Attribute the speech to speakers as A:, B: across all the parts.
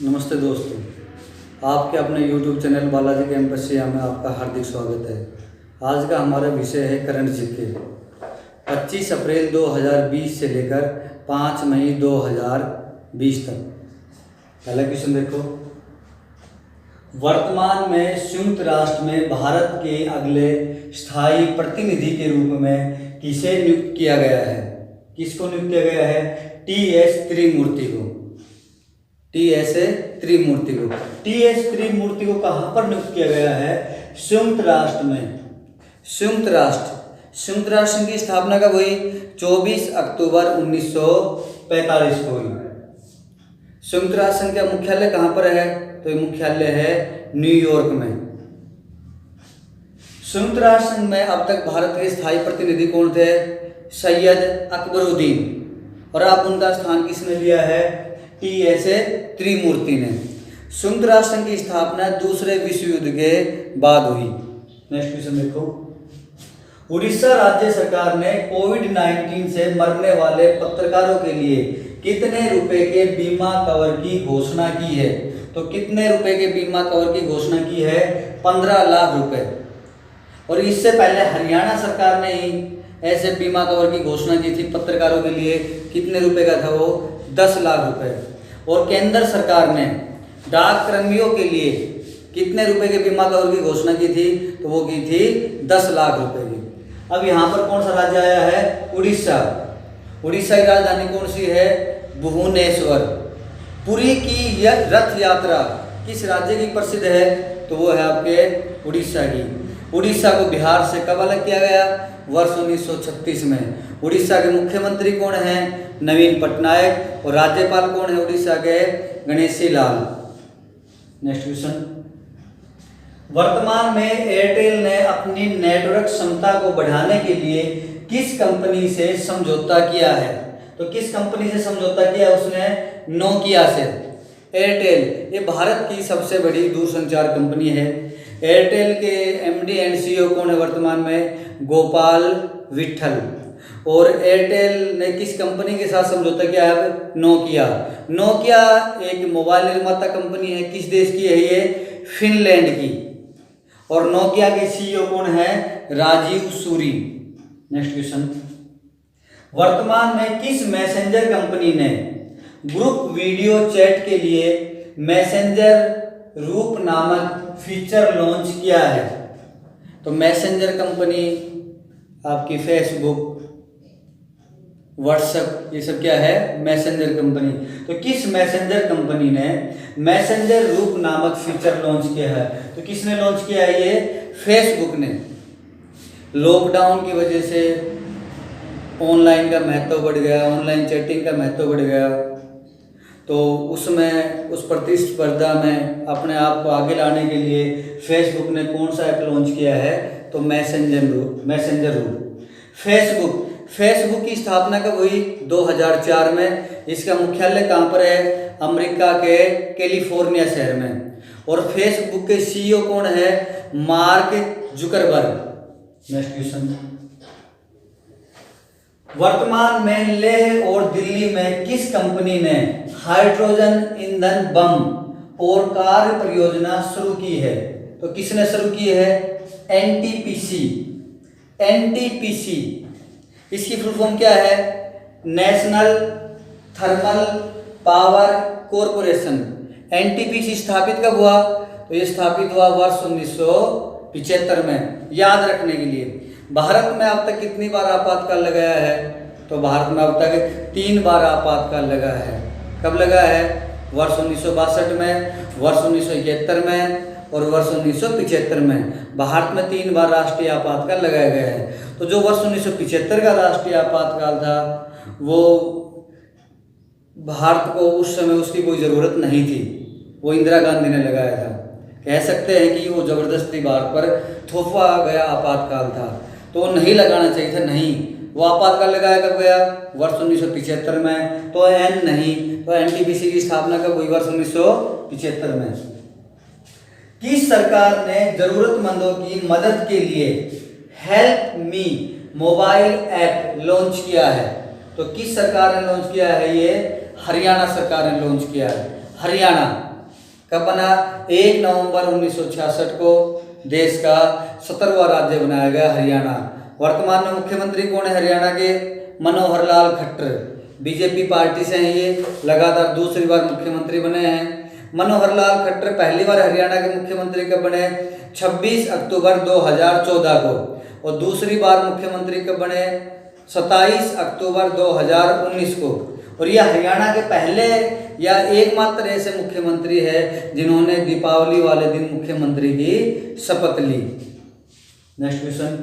A: नमस्ते दोस्तों, आपके अपने YouTube चैनल बालाजी कैंपस से में आपका हार्दिक स्वागत है। आज का हमारा विषय है करंट जीके 25 अप्रैल 2020 से लेकर 5 मई 2020 तक। पहला क्वेश्चन देखो, वर्तमान में संयुक्त राष्ट्र में भारत के अगले स्थायी प्रतिनिधि के रूप में किसे नियुक्त किया गया है? किसको नियुक्त किया गया है? टी.एस. त्रिमूर्ति को। टी.एस. त्रिमूर्ति को कहाँ पर नियुक्त किया गया है? संयुक्त राष्ट्र में। संयुक्त राष्ट्र की स्थापना कब हुई? 24 अक्टूबर 1945 को हुई। संयुक्त राष्ट्र का मुख्यालय कहाँ पर है? तो मुख्यालय है न्यूयॉर्क में। संयुक्त राष्ट्र में अब तक भारत के स्थायी प्रतिनिधि कौन थे? सैयद अकबरुद्दीन। और अब उनका स्थान किसने लिया है? टी.एस. त्रिमूर्ति ने। संयुक्त राष्ट्र की स्थापना दूसरे विश्व युद्ध के बाद हुई। नेक्स्ट क्वेश्चन देखो, उड़ीसा राज्य सरकार ने कोविड-19 से मरने वाले पत्रकारों के लिए कितने रुपए के बीमा कवर की घोषणा की है? तो कितने रुपए के बीमा कवर की घोषणा की है? 15 लाख रुपए। और इससे पहले हरियाणा सरकार ने ही ऐसे बीमा कवर की घोषणा की थी पत्रकारों के लिए। कितने रुपए का था वो? 10 लाख रुपए। और केंद्र सरकार ने डाक कर्मियों के लिए कितने रुपए के बीमा कवर की घोषणा की थी? तो वो की थी 10 लाख रुपए की। अब यहाँ पर कौन सा राज्य आया है? उड़ीसा। उड़ीसा की राजधानी कौन सी है? भुवनेश्वर। पुरी की रथ यात्रा किस राज्य की प्रसिद्ध है? तो वो है आपके उड़ीसा की। उड़ीसा को बिहार से कब अलग किया गया? वर्ष 1936 में। उड़ीसा के मुख्यमंत्री कौन हैं? नवीन पटनायक। और राज्यपाल कौन है उड़ीसा के? गणेशी लाल। नेक्स्ट क्वेश्चन, वर्तमान में एयरटेल ने अपनी नेटवर्क क्षमता को बढ़ाने के लिए किस कंपनी से समझौता किया है? तो किस कंपनी से समझौता किया उसने? नोकिया से। एयरटेल ये भारत की सबसे बड़ी दूरसंचार कंपनी है। एयरटेल के एमडी एंड सीईओ कौन है वर्तमान में? गोपाल विट्ठल। और एयरटेल ने किस कंपनी के साथ समझौता किया है? नोकिया। नोकिया एक मोबाइल निर्माता कंपनी है। किस देश की है ये? फिनलैंड की। और नोकिया के सीईओ कौन है? राजीव सूरी। नेक्स्ट क्वेश्चन, वर्तमान में किस मैसेंजर कंपनी ने ग्रुप वीडियो चैट के लिए मैसेंजर रूप नामक फीचर लॉन्च किया है? तो मैसेंजर कंपनी आपकी फेसबुक, व्हाट्सएप, ये सब क्या है? Messenger company. तो किस मैसेंजर कंपनी ने मैसेंजर रूप नामक फीचर लॉन्च किया है? तो किसने लॉन्च किया है ये? फेसबुक ने। लॉकडाउन की वजह से ऑनलाइन का महत्व बढ़ गया, ऑनलाइन चैटिंग का महत्व बढ़ गया, तो उसमें उस प्रतिस्पर्धा में अपने आप को आगे लाने के लिए फेसबुक ने कौन सा ऐप लॉन्च किया है? तो मैसेंजर रूप। फेसबुक की स्थापना कब हुई? 2004 में। इसका मुख्यालय कहाँ पर है? अमेरिका के कैलिफोर्निया शहर में। और फेसबुक के सीईओ कौन है? Mark Zuckerberg. नेक्स्ट क्वेश्चन, वर्तमान में लेह और दिल्ली में किस कंपनी ने हाइड्रोजन ईंधन बम और कार परियोजना शुरू की है? तो किसने शुरू की है? एनटीपीसी। इसकी फुल फॉर्म क्या है? National thermal power corporation. NTPC स्थापित कब हुआ? तो ये स्थापित हुआ वर्ष 1975 में। याद रखने के लिए, भारत में अब तक कितनी बार आपातकाल लगाया है? तो भारत में अब तक 3 बार आपातकाल लगा है। कब लगा है? वर्ष 1962 में, वर्ष 1971 में और वर्ष 1975 में। भारत में 3 बार राष्ट्रीय आपातकाल लगाया गया है। तो जो वर्ष 1975 का राष्ट्रीय आपातकाल था वो भारत को उस समय उसकी कोई ज़रूरत नहीं थी, वो इंदिरा गांधी ने लगाया था। कह सकते हैं कि वो ज़बरदस्ती भारत पर थोपा गया आपातकाल था, तो वो नहीं लगाना चाहिए था। नहीं, वो आपातकाल लगाया कब गया? वर्ष 1975 में। तो एन नहीं, तो एनटीपीसी की स्थापना कब हुई? वर्ष 1975 में। किस सरकार ने जरूरतमंदों की मदद के लिए help me mobile app launch किया है? तो किस सरकार ने लॉन्च किया है ये? हरियाणा सरकार ने लॉन्च किया है। हरियाणा कब बना? 1 नवंबर 1966 को देश का 17वां राज्य बनाया गया हरियाणा। वर्तमान में मुख्यमंत्री कौन है हरियाणा के? मनोहर लाल खट्टर, बीजेपी पार्टी से हैं, ये लगातार दूसरी बार मुख्यमंत्री बने हैं। मनोहर लाल खट्टर पहली बार हरियाणा के मुख्यमंत्री कब बने? 26 अक्टूबर 2014 को। और दूसरी बार मुख्यमंत्री कब बने? 27 अक्टूबर 2019 को। और यह हरियाणा के पहले या एकमात्र ऐसे मुख्यमंत्री है जिन्होंने दीपावली वाले दिन मुख्यमंत्री की शपथ ली। नेक्स्ट क्वेश्चन,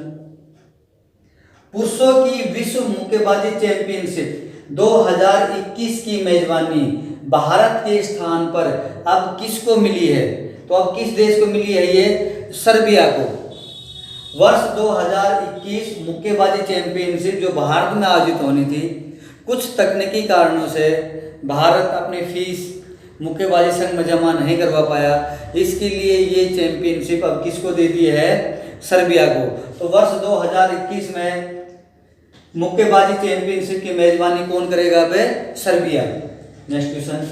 A: पुरुषों की विश्व मुक्केबाजी चैंपियनशिप 2021 की मेजबानी भारत के स्थान पर अब किसको मिली है? तो अब किस देश को मिली है? ये सर्बिया को। वर्ष 2021 मुक्केबाजी चैंपियनशिप जो भारत में आयोजित होनी थी, कुछ तकनीकी कारणों से भारत अपनी फीस मुक्केबाजी संघ में जमा नहीं करवा पाया, इसके लिए ये चैंपियनशिप अब किसको दे दी है? सर्बिया को। तो वर्ष 2021 में मुक्केबाजी चैंपियनशिप की मेजबानी कौन करेगा? अब सर्बिया। नेक्स्ट क्वेश्चन,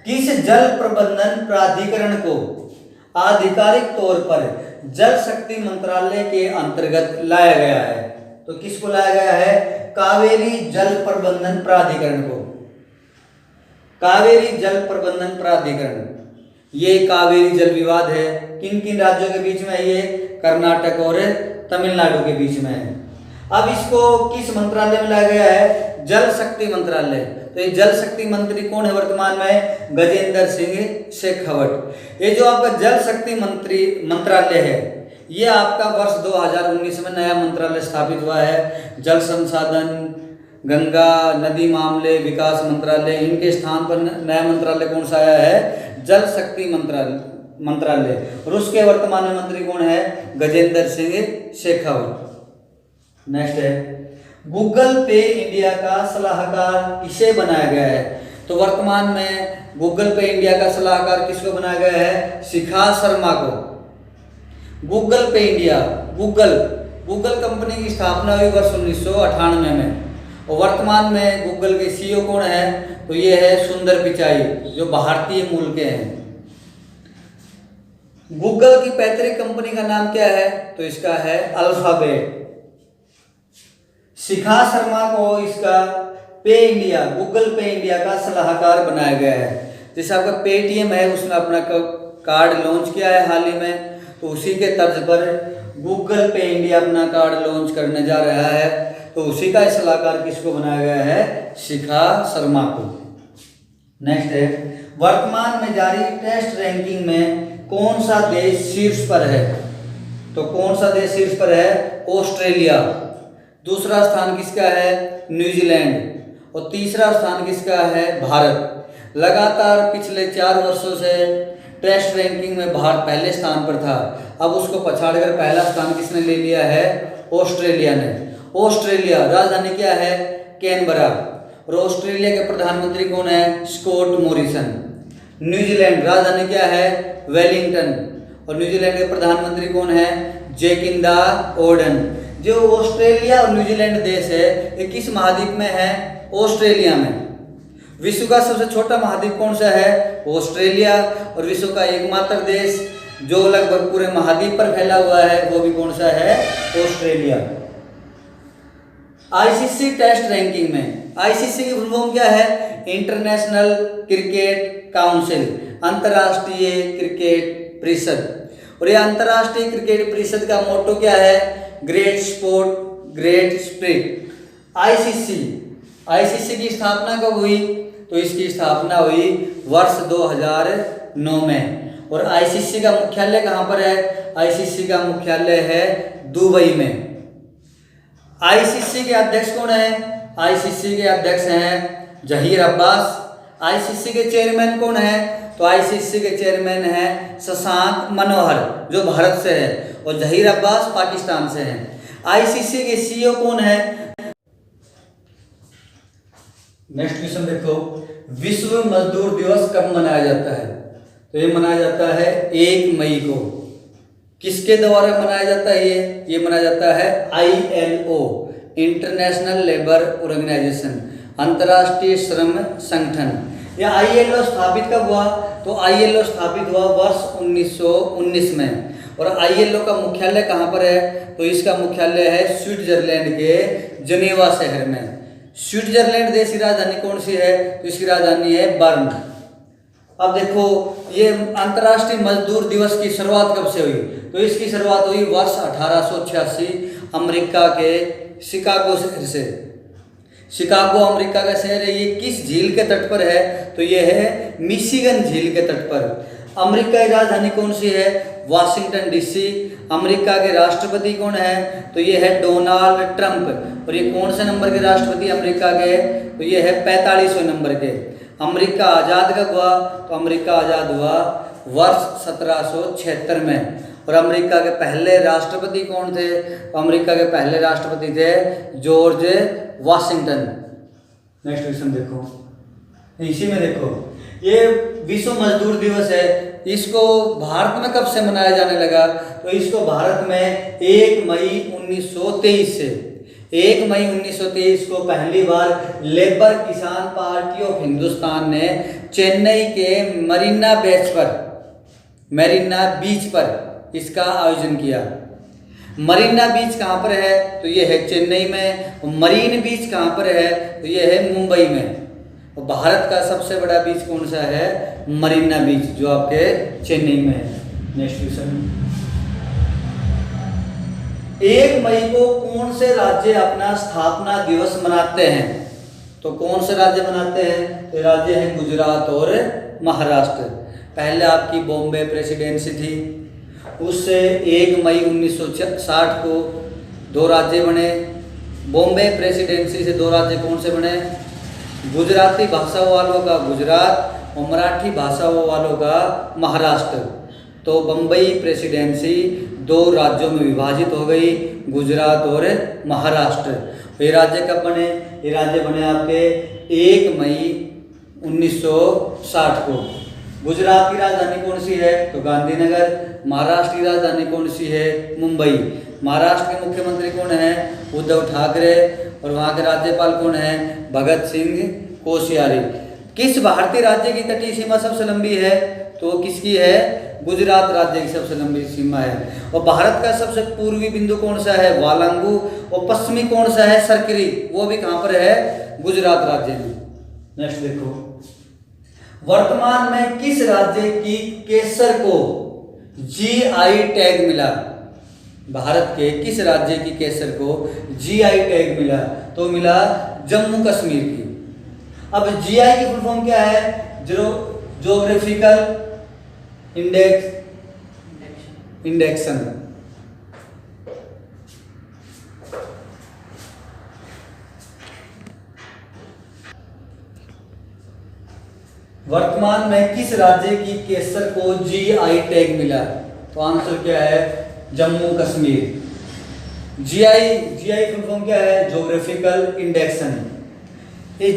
A: किस जल प्रबंधन प्राधिकरण को आधिकारिक तौर पर जल शक्ति मंत्रालय के अंतर्गत लाया गया है? तो किसको लाया गया है? कावेरी जल प्रबंधन प्राधिकरण को। कावेरी जल प्रबंधन प्राधिकरण, ये कावेरी जल विवाद है, किन किन राज्यों के बीच में है? ये कर्नाटक और तमिलनाडु के बीच में है। अब इसको किस मंत्रालय में लाया गया है? जल शक्ति मंत्रालय। तो ये जल शक्ति मंत्री कौन है वर्तमान में? गजेंद्र सिंह शेखावत। ये जो आपका जल शक्ति मंत्रालय है, ये आपका वर्ष 2019 में नया मंत्रालय स्थापित हुआ है। जल संसाधन, गंगा नदी मामले विकास मंत्रालय, इनके स्थान पर नया मंत्रालय कौन सा आया है? जल शक्ति मंत्रालय। और उसके वर्तमान में मंत्री कौन है? गजेंद्र सिंह शेखावत। नेक्स्ट है, गूगल पे इंडिया का सलाहकार किसे बनाया गया है? तो वर्तमान में गूगल पे इंडिया का सलाहकार किसको बनाया गया है? शिखा शर्मा को। गूगल पे इंडिया, गूगल कंपनी की स्थापना हुई वर्ष 1998 में। और वर्तमान में गूगल के सीईओ कौन है? तो ये है सुंदर पिचाई, जो भारतीय मूल के हैं। गूगल की पैतृक कंपनी का नाम क्या है? तो इसका है अल्फाबेट। शिखा शर्मा को इसका गूगल पे इंडिया का सलाहकार बनाया गया है। जैसे आपका पेटीएम है, उसने अपना कार्ड लॉन्च किया है हाल ही में, तो उसी के तर्ज पर गूगल पे इंडिया अपना कार्ड लॉन्च करने जा रहा है। तो उसी का सलाहकार किसको बनाया गया है? शिखा शर्मा को। नेक्स्ट है, वर्तमान में जारी टेस्ट रैंकिंग में कौन सा देश शीर्ष पर है? तो कौन सा देश शीर्ष पर है? ऑस्ट्रेलिया। दूसरा स्थान किसका है? न्यूजीलैंड। और तीसरा स्थान किसका है? भारत। लगातार पिछले 4 वर्षों से टेस्ट रैंकिंग में भारत पहले स्थान पर था, अब उसको पछाड़कर पहला स्थान किसने ले लिया है? ऑस्ट्रेलिया ने। ऑस्ट्रेलिया राजधानी क्या है? कैनबरा। और ऑस्ट्रेलिया के प्रधानमंत्री कौन है? Scott Morrison. न्यूजीलैंड राजधानी क्या है? वेलिंगटन। और न्यूजीलैंड के प्रधानमंत्री कौन है? Jacinda Ardern. जो ऑस्ट्रेलिया और न्यूजीलैंड देश है, ये किस महाद्वीप में है? ऑस्ट्रेलिया में। विश्व का सबसे छोटा महाद्वीप कौन सा है? ऑस्ट्रेलिया। और विश्व का एकमात्र देश जो लगभग पूरे महाद्वीप पर फैला हुआ है, वो भी कौन सा है? ऑस्ट्रेलिया। आईसीसी टेस्ट रैंकिंग में, आईसीसी की फुल फॉर्म क्या है? इंटरनेशनल क्रिकेट काउंसिल, अंतर्राष्ट्रीय क्रिकेट परिषद। और ये अंतर्राष्ट्रीय क्रिकेट परिषद का मोटो क्या है? Great sport great spirit. ICC की स्थापना कब हुई? तो इसकी स्थापना हुई वर्ष 2009 में। और आईसीसी का मुख्यालय कहाँ पर है? आईसीसी का मुख्यालय है दुबई में। आईसीसी के अध्यक्ष कौन है? आईसीसी के अध्यक्ष हैं जहीर अब्बास। आईसीसी के चेयरमैन कौन है? तो आईसीसी के चेयरमैन है शशांक मनोहर, जो भारत से है, और जहीर अब्बास पाकिस्तान से हैं। आईसीसी के सीईओ कौन है? नेक्स्ट क्वेश्चन देखो, विश्व मजदूर दिवस कब मनाया जाता है? तो ये मनाया जाता है 1 मई को। किसके द्वारा मनाया जाता है? ये मनाया जाता है ILO, इंटरनेशनल लेबर ऑर्गेनाइजेशन, अंतर्राष्ट्रीय श्रम संगठन। यह ILO स्थापित कब हुआ? तो ILO स्थापित हुआ वर्ष 1919 में। और ILO का मुख्यालय कहाँ पर है? तो इसका मुख्यालय है स्विट्जरलैंड के जनेवा शहर में। स्विट्जरलैंड देश की राजधानी कौन सी है? तो इसकी राजधानी है बर्न। अब देखो, ये अंतर्राष्ट्रीय मजदूर दिवस की शुरुआत कब से हुई? तो इसकी शुरुआत हुई वर्ष 1886 अमेरिका के शिकागो शहर से। शिकागो अमेरिका का शहर है। ये किस झील के तट पर है? तो ये है मिशिगन झील के तट पर। अमेरिका की राजधानी कौन सी है? Washington DC। अमेरिका के राष्ट्रपति कौन है? तो ये है डोनाल्ड ट्रंप। और ये कौन से नंबर के राष्ट्रपति अमेरिका के? तो ये है 45वें नंबर के। अमेरिका आज़ाद कब हुआ? तो अमेरिका आज़ाद हुआ वर्ष 1776 में। और अमेरिका के पहले राष्ट्रपति कौन थे? तो अमेरिका के पहले राष्ट्रपति थे जॉर्ज वाशिंगटन। नेक्स्ट क्वेश्चन देखो, इसी में देखो, ये विश्व मजदूर दिवस है। इसको भारत में कब से मनाया जाने लगा? तो इसको भारत में 1 मई 1923 से 1 मई 1923 को पहली बार लेबर किसान पार्टी ऑफ हिंदुस्तान ने चेन्नई के मरीना बीच पर इसका आयोजन किया। मरीना बीच कहाँ पर है? तो ये है चेन्नई में। मरीन बीच कहाँ पर है? तो ये है मुंबई में। और भारत का सबसे बड़ा बीच कौन सा है? मरीना बीच, जो आपके चेन्नई में है। नेक्स्ट क्वेश्चन, 1 मई को कौन से राज्य अपना स्थापना दिवस मनाते हैं? तो कौन से राज्य मनाते हैं? तो राज्य हैं गुजरात और महाराष्ट्र। पहले आपकी बॉम्बे प्रेसिडेंसी थी, उससे 1 मई 1960 को 2 राज्य बने। बॉम्बे प्रेसिडेंसी से 2 राज्य कौन से बने? गुजराती भाषा वालों का गुजरात और मराठी भाषा वालों का महाराष्ट्र। तो बम्बई प्रेसिडेंसी 2 राज्यों में विभाजित हो गई, गुजरात और महाराष्ट्र। ये राज्य कब बने? ये राज्य बने आपके 1 मई 1960 को। गुजरात की राजधानी कौन सी है? तो गांधीनगर। महाराष्ट्र की राजधानी कौन सी है? मुंबई। महाराष्ट्र के मुख्यमंत्री कौन है? उद्धव ठाकरे। और वहाँ के राज्यपाल कौन है? भगत सिंह कोश्यारी। किस भारतीय राज्य की तटीय सीमा सबसे लंबी है? तो किसकी है? गुजरात राज्य की सबसे लंबी सीमा है। और भारत का सबसे पूर्वी बिंदु कौन सा है? वालंगू। और पश्चिमी कौन सा है? सरकरी। वो भी कहाँ पर है? गुजरात राज्य में। नेक्स्ट देखो, वर्तमान में किस राज्य की केसर को GI टैग मिला? भारत के किस राज्य की केसर को GI टैग मिला? तो मिला जम्मू कश्मीर की। अब GI की फुल फॉर्म क्या है? Geographical induction. वर्तमान में किस राज्य की केसर को GI टैग मिला? तो आंसर क्या है? Jammu Kashmir. GI full form क्या है? Geographical induction. ये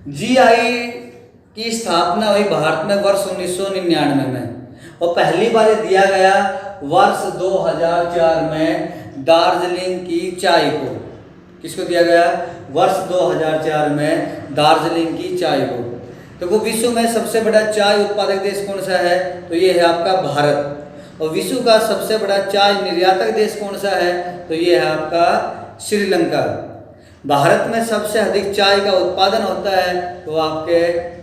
A: GI की स्थापना हुई भारत में वर्ष 1999 में। और पहली बार दिया गया वर्ष 2004 में दार्जिलिंग की चाय को। किसको दिया गया? वर्ष 2004 में दार्जिलिंग की चाय को। तो वो विश्व में सबसे बड़ा चाय उत्पादक देश कौन सा है? तो ये है आपका भारत। और विश्व का सबसे बड़ा चाय निर्यातक देश कौन सा है? तो ये है आपका श्रीलंका। भारत में सबसे अधिक चाय का उत्पादन होता है तो आपके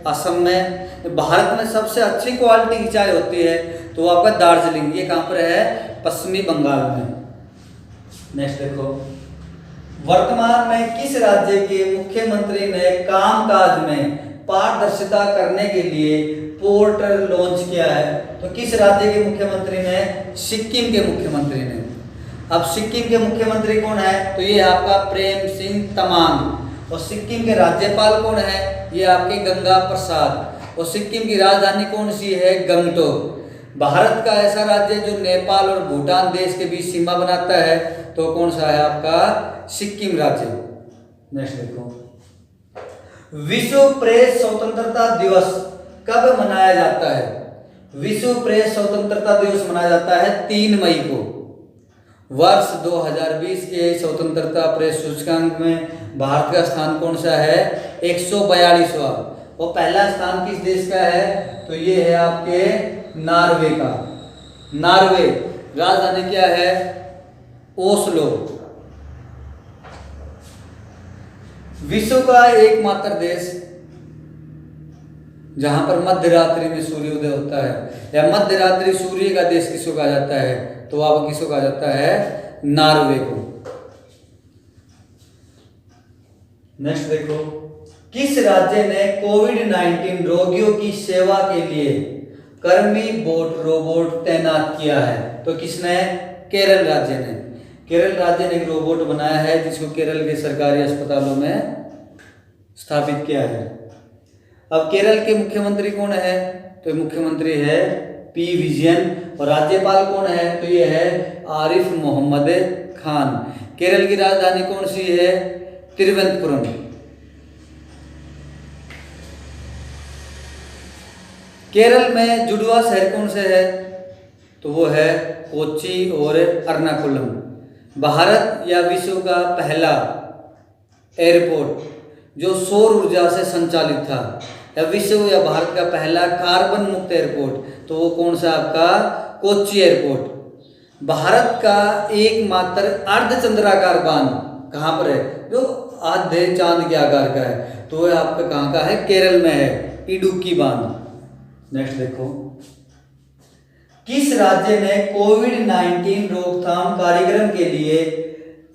A: असम में। भारत में सबसे अच्छी क्वालिटी की चाय होती है तो आपका दार्जिलिंग। ये कहाँ पर है? पश्चिमी बंगाल में। नेक्स्ट देखो, वर्तमान में किस राज्य के मुख्यमंत्री ने कामकाज में पारदर्शिता करने के लिए पोर्टल लॉन्च किया है? तो किस राज्य के मुख्यमंत्री ने? सिक्किम के मुख्यमंत्री ने। अब सिक्किम के मुख्यमंत्री कौन है? तो ये आपका प्रेम सिंह तमांग। और सिक्किम के राज्यपाल कौन है? ये आपके गंगा प्रसाद। और सिक्किम की राजधानी कौन सी है? गंगटोक। भारत का ऐसा राज्य जो नेपाल और भूटान देश के बीच सीमा बनाता है तो कौन सा है? आपका सिक्किम राज्य। नेक्स्ट देखो, विश्व प्रेस स्वतंत्रता दिवस कब मनाया जाता है? विश्व प्रेस स्वतंत्रता दिवस मनाया जाता है 3 मई को। वर्ष 2020 के स्वतंत्रता प्रेस सूचकांक में भारत का स्थान कौन सा है? 142वां। और पहला स्थान किस देश का है? तो ये है आपके नॉर्वे का। नॉर्वे, राजधानी क्या है? ओस्लो। विश्व का एकमात्र देश जहां पर मध्य रात्रि में सूर्योदय होता है, या मध्य रात्रि सूर्य का देश किसको कहा जाता है? तो वह किसको कहा जाता है? नॉर्वे को। नेक्स्ट देखो, किस राज्य ने कोविड-19 रोगियों की सेवा के लिए कर्मी बोट रोबोट तैनात किया है? तो किसने? केरल राज्य ने। केरल राज्य ने एक रोबोट बनाया है जिसको केरल के सरकारी अस्पतालों में स्थापित किया है। अब केरल के मुख्यमंत्री कौन है? तो मुख्यमंत्री है पी विजयन, और राज्यपाल कौन है? तो ये है आरिफ मोहम्मद खान। केरल की राजधानी कौन सी है? तिरुवनंतपुरम। केरल में जुड़वा शहर कौन से है? तो वो है कोच्चि और एर्नाकुलम। भारत या विश्व का पहला एयरपोर्ट जो सौर ऊर्जा से संचालित था, या विश्व या भारत का पहला कार्बन मुक्त एयरपोर्ट, तो वो कौन सा? आपका कोच्चि एयरपोर्ट। भारत का एकमात्र अर्धचंद्राकार बांध कहाँ पर है? जो आधे चांद के आकार का है, तो वह आपका कहाँ का है? केरल में है, इडुक्की बांध। नेक्स्ट देखो, किस राज्य ने कोविड-19 रोकथाम कार्यक्रम के लिए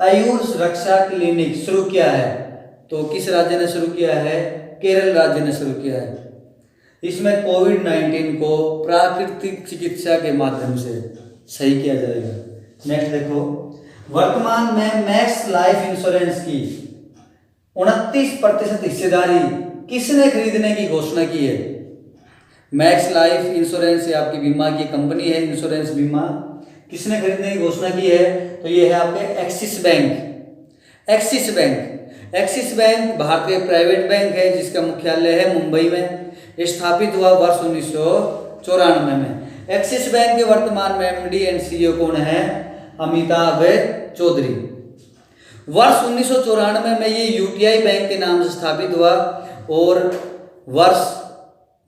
A: आयुष रक्षा क्लिनिक शुरू किया है? तो किस राज्य ने शुरू किया है? केरल राज्य ने शुरू किया है। इसमें कोविड-19 को प्राकृतिक चिकित्सा के माध्यम से सही किया जाएगा। नेक्स्ट देखो, वर्तमान में मैक्स लाइफ इंश्योरेंस की 29% हिस्सेदारी किसने खरीदने की घोषणा की है? मैक्स लाइफ इंश्योरेंस ये आपकी बीमा की कंपनी है, इंश्योरेंस बीमा। किसने खरीदने की घोषणा की है? तो ये है आपके axis bank. Axis bank, axis bank भारतीय प्राइवेट बैंक है जिसका मुख्यालय है मुंबई में। स्थापित हुआ वर्ष 1994 में। एक्सिस बैंक के वर्तमान में एमडी एंड सीईओ कौन है? अमिताभ चौधरी। वर्ष 1994 में ये यूटीआई बैंक के नाम से स्थापित हुआ, और वर्ष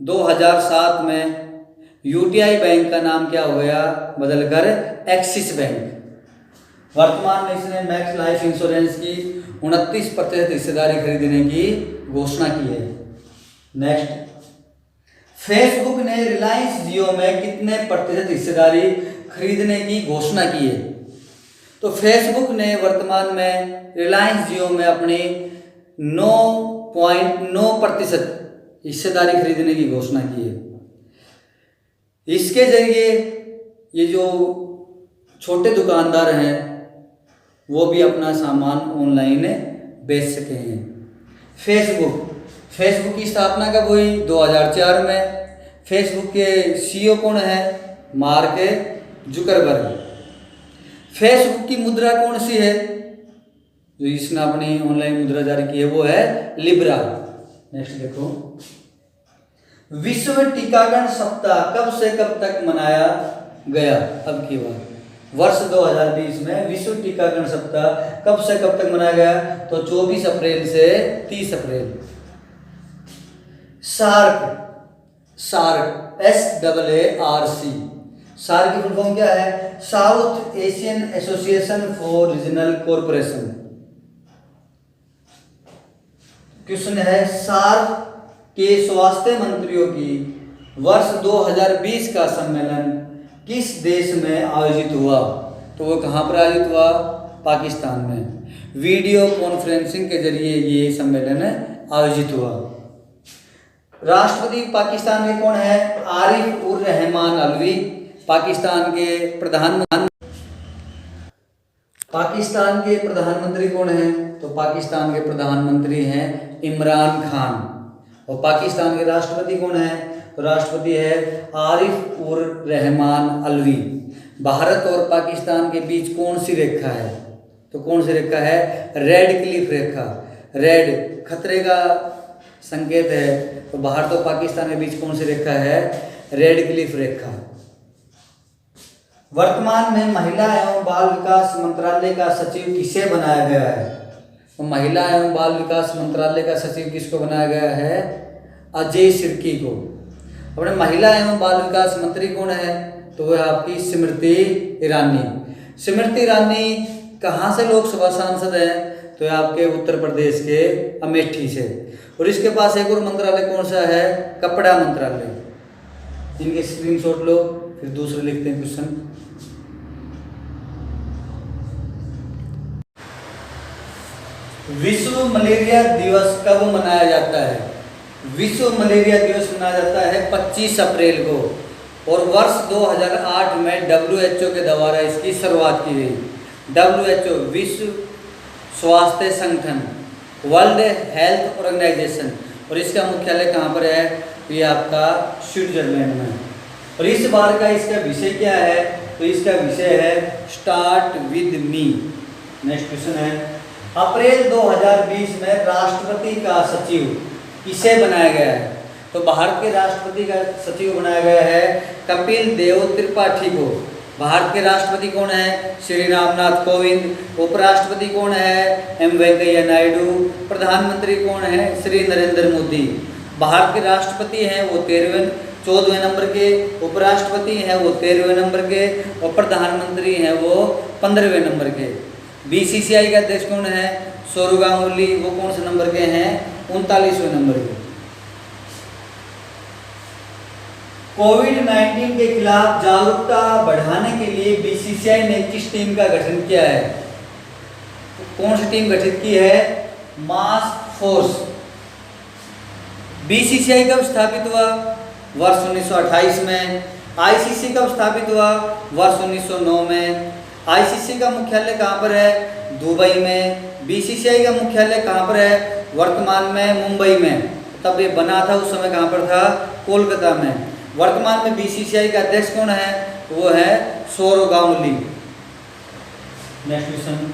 A: 2007 में यूटीआई बैंक का नाम क्या हो गया? बदलकर एक्सिस बैंक। वर्तमान में इसने मैक्स लाइफ इंश्योरेंस की 29% हिस्सेदारी खरीदने की घोषणा की है। नेक्स्ट, फेसबुक ने रिलायंस जियो में कितने प्रतिशत हिस्सेदारी खरीदने की घोषणा की है? तो फेसबुक ने वर्तमान में रिलायंस जियो में अपनी 9.9% हिस्सेदारी खरीदने की घोषणा की है। इसके जरिए ये जो छोटे दुकानदार हैं वो भी अपना सामान ऑनलाइन बेच सके हैं। फेसबुक की स्थापना कब हुई? 2004 में। फेसबुक के सीईओ कौन है? Mark Zuckerberg. फेसबुक की मुद्रा कौन सी है? जो इसने अपनी ऑनलाइन मुद्रा जारी की है वो है लिब्रा। नेक्स्ट देखो, विश्व टीकाकरण सप्ताह कब से कब तक मनाया गया? अब की बात, वर्ष 2020 में विश्व टीकाकरण सप्ताह कब से कब तक मनाया गया? तो 24 अप्रैल से 30 अप्रैल। सार्क, SAARC, सार्क की फुल फॉर्म क्या है? South Asian association for regional cooperation. Question है, सार्क के स्वास्थ्य मंत्रियों की वर्ष 2020 का सम्मेलन किस देश में आयोजित हुआ? तो वो कहाँ पर आयोजित हुआ? पाकिस्तान में। वीडियो कॉन्फ्रेंसिंग के जरिए ये सम्मेलन आयोजित हुआ। राष्ट्रपति पाकिस्तान के कौन है? आरिफ उर रहमान अलवी। पाकिस्तान के प्रधानमंत्री कौन है? तो पाकिस्तान के प्रधानमंत्री हैं इमरान खान। और पाकिस्तान के राष्ट्रपति कौन है? तो राष्ट्रपति है आरिफ उर रहमान अलवी। भारत और पाकिस्तान के बीच कौन सी रेखा है? तो कौन सी रेखा है? रेड क्लिफ रेखा। रेड खतरे का संकेत है, तो भारत और पाकिस्तान के बीच कौन सी रेखा है? रेड क्लिफ रेखा। वर्तमान में महिला एवं बाल विकास मंत्रालय का सचिव किसे बनाया गया है? तो महिला एवं बाल विकास मंत्रालय का सचिव किसको बनाया गया है? अजय सिरकी को। अपने महिला एवं बाल विकास मंत्री कौन है? तो वह आपकी स्मृति ईरानी। स्मृति ईरानी कहाँ से लोकसभा सांसद है? तो यह आपके उत्तर प्रदेश के अमेठी से। और इसके पास एक और मंत्रालय कौन सा है? कपड़ा मंत्रालय। इनके स्क्रीनशॉट लो, फिर दूसरे लिखते हैं क्वेश्चन। विश्व मलेरिया दिवस कब मनाया जाता है? विश्व मलेरिया दिवस मनाया जाता है 25 अप्रैल को, और वर्ष 2008 में WHO के द्वारा इसकी शुरुआत की गई। WHO विश्व स्वास्थ्य संगठन, वर्ल्ड हेल्थ ऑर्गेनाइजेशन, और इसका मुख्यालय कहाँ पर है? ये आपका स्विट्जरलैंड में। और इस बार का इसका विषय क्या है? तो इसका विषय है start with me. Next question है, अप्रैल 2020 में राष्ट्रपति का सचिव किसे बनाया गया है? तो भारत के राष्ट्रपति का सचिव बनाया गया है कपिल देव त्रिपाठी को। भारत के राष्ट्रपति कौन है? श्री रामनाथ कोविंद। उपराष्ट्रपति कौन है? एम वेंकैया नायडू। प्रधानमंत्री कौन है? श्री नरेंद्र मोदी। भारत के राष्ट्रपति हैं वो 14वें नंबर के, उपराष्ट्रपति हैं वो 13वें नंबर के, और प्रधानमंत्री हैं वो 15वें नंबर के। BCCI का अध्यक्ष कौन है? सौरव गांगुली। वो कौन से नंबर के हैं? 39वें नंबर के। कोविड-19 के खिलाफ जागरूकता बढ़ाने के लिए BCCI ने किस टीम का गठन किया है? कौन सी टीम गठित की है? Mask force. BCCI कब स्थापित हुआ? वर्ष 1928 में। ICC कब स्थापित हुआ? वर्ष 1909 में। ICC का मुख्यालय कहाँ पर है? दुबई में। BCCI का मुख्यालय कहाँ पर है? वर्तमान में मुंबई में। तब ये बना था उस समय कहाँ पर था? कोलकाता में। वर्तमान में BCCI का अध्यक्ष कौन है? वो है सौरव गांगुली। नेक्स्ट क्वेश्चन,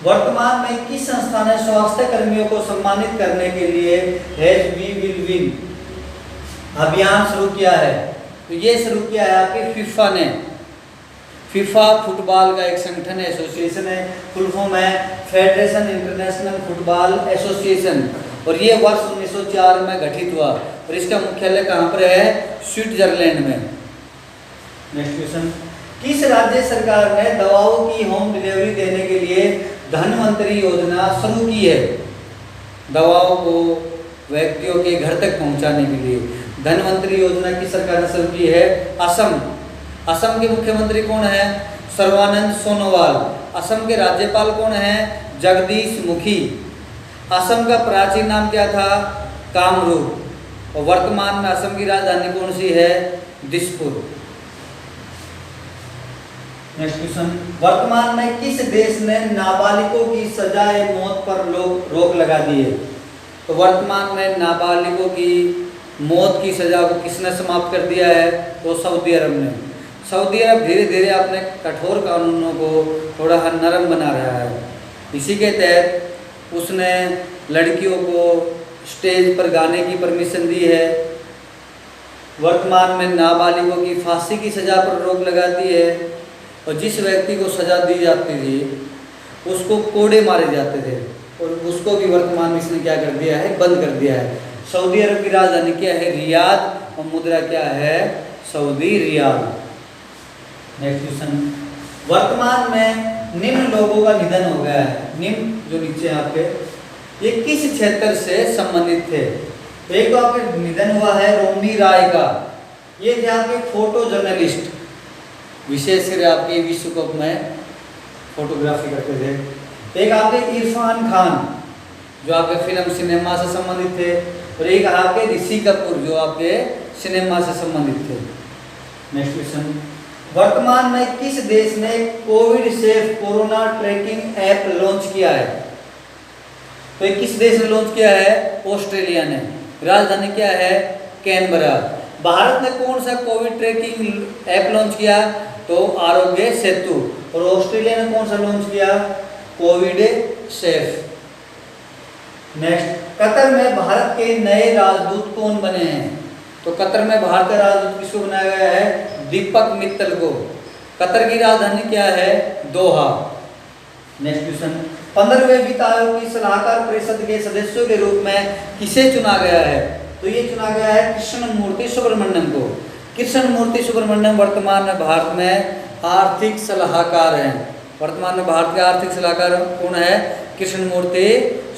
A: वर्तमान में किस संस्था ने स्वास्थ्य कर्मियों को सम्मानित करने के लिए हेल्थ वी विल विन अभियान शुरू किया है? तो ये शुरू किया है आपके फीफा ने। फीफा फुटबॉल का एक संगठन है, एसोसिएशन है। फुल फॉर्म है फेडरेशन इंटरनेशनल फुटबॉल एसोसिएशन, और ये वर्ष 1904 में गठित हुआ, और इसका मुख्यालय कहाँ पर है? स्विट्जरलैंड में। नेक्स्ट क्वेश्चन, किस राज्य सरकार ने दवाओं की होम डिलीवरी देने के लिए धनवंतरी योजना शुरू की है? दवाओं को व्यक्तियों के घर तक पहुंचाने के लिए धनवंतरी योजना की सरकार ने शुरू की है? असम। असम के मुख्यमंत्री कौन है? सर्बानंद सोनोवाल। असम के राज्यपाल कौन है? जगदीश मुखी। असम का प्राचीन नाम क्या था? कामरूप। और वर्तमान में असम की राजधानी कौन सी है? दिसपुर। नेक्स्ट क्वेश्चन, वर्तमान में किस देश ने नाबालिगों की सजाए मौत पर रोक लगा दी है? तो वर्तमान में नाबालिगों की मौत की सजा को किसने समाप्त कर दिया है? तो सऊदी अरब ने। सऊदी अरब धीरे धीरे अपने कठोर कानूनों को थोड़ा नरम बना रहा है। इसी के तहत उसने लड़कियों को स्टेज पर गाने की परमिशन दी है। वर्तमान में नाबालिगों की फांसी की सज़ा पर रोक लगा दी है, और जिस व्यक्ति को सज़ा दी जाती थी उसको कोड़े मारे जाते थे, और उसको भी वर्तमान में इसने क्या कर दिया है? बंद कर दिया है। सऊदी अरब की राजधानी क्या है? रियाद, और मुद्रा क्या है? Saudi riyal. नेक्स्ट क्वेश्चन, वर्तमान में निम्न लोगों का निधन हो गया है। निम्न जो नीचे आपके, ये किस क्षेत्र से संबंधित थे? तो एक तो आपके निधन हुआ है रोमी राय का। ये थे आपके फोटो जर्नलिस्ट, विशेषकर आपके विश्व कप में फोटोग्राफी करते थे। एक आपके इरफान खान जो आपके फिल्म सिनेमा से संबंधित थे, और एक आपके ऋषि कपूर जो आपके सिनेमा से संबंधित थे। नेक्स्ट क्वेश्चन, वर्तमान में किस देश ने Covid safe corona tracking app launch किया है? तो किस देश ने लॉन्च किया है? ऑस्ट्रेलिया ने। राजधानी क्या है? कैनबरा। भारत ने कौन सा कोविड ट्रैकिंग ऐप लॉन्च किया? तो आरोग्य सेतु। और ऑस्ट्रेलिया ने कौन सा लॉन्च किया? Covid safe. नेक्स्ट, कतर में भारत के नए राजदूत कौन बने हैं? तो कतर में भारत का राजदूत किसको बनाया गया है? दीपक मित्तल को। कतर की राजधानी क्या है? दोहा। नेक्स्ट क्वेश्चन, 15वें वित्त आयोग की सलाहकार परिषद के सदस्यों के रूप में किसे चुना गया है? तो ये चुना गया है कृष्णमूर्ति सुब्रमण्यम को। कृष्णमूर्ति सुब्रमण्यम वर्तमान में भारत में आर्थिक सलाहकार हैं। वर्तमान में भारत के आर्थिक सलाहकार कौन है? कृष्णमूर्ति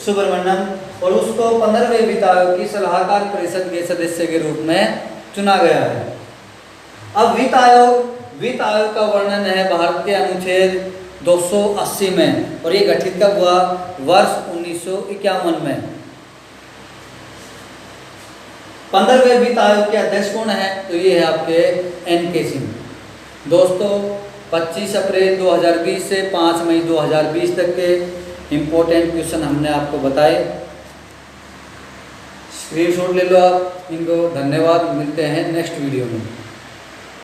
A: सुब्रमण्यम। और उसको 15वें वित्त आयोग की सलाहकार परिषद के सदस्य के रूप में चुना गया है। अब वित्त आयोग का वर्णन है भारत के अनुच्छेद 280 में, और ये गठित कब हुआ? वर्ष 1951 में। 15वें वित्त आयोग के अध्यक्ष कौन है? तो ये है आपके NK सिंह। दोस्तों 25 अप्रैल 2020 से 5 मई 2020 तक के इम्पोर्टेंट क्वेश्चन हमने आपको बताए। स्क्रीनशॉट ले लो आप इनको। धन्यवाद, मिलते हैं नेक्स्ट वीडियो में।